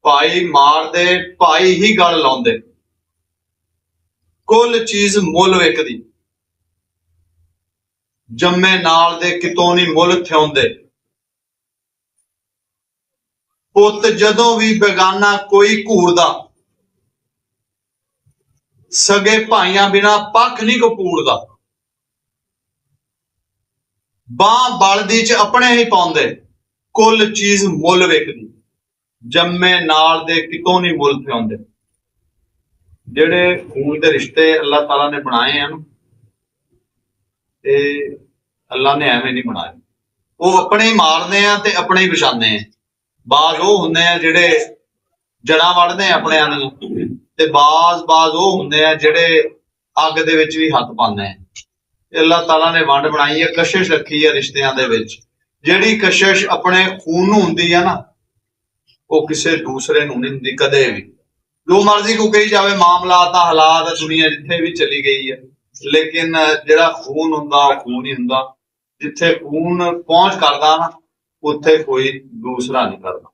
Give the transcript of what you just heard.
भाई मारदे भाई ही गल लाउंदे, कुल चीज मुल विकदी, जम्मे नाल दे कितों नहीं मुल थ्योंदे। पुत जदों भी बेगाना कोई घूरदा, सगे भाइयां बिना पख नहीं कपूरदा। बांह बलदी च अपने ही पाउंदे, कुल चीज मुल विकदी, जम्मे नाल दे कितों नहीं मुल थ्योंदे। जेड़े खून दे रिश्ते अल्लाह ताला ने बनाए हैं ना, ते अल्लाह ने एवें नहीं बनाए, वो अपने ही मारने हैं ते अपने ही बचाने हैं। बाज वो हुंदे हैं जेड़े जड़ा वढ़दे हैं अपने दी, ते बाज वो हुंदे हैं जेड़े अग दे विच भी हत्थ पांदे हैं। अल्लाह ताला ने वंड बनाई है, कशिश रखी है रिश्तियां दे विच। जिहड़ी कशिश अपने खून नूं हुंदी है ना, वो किसी दूसरे नूं नहीं हुंदी कदे भी। जो मर्जी को कही जावे मामलात हालात दुनिया जिथे भी चली गई है, लेकिन जिहड़ा खून हुंदा खून ही हुंदा। जिथे खून पहुंच करदा ना, उत्थे कोई दूसरा नहीं करदा।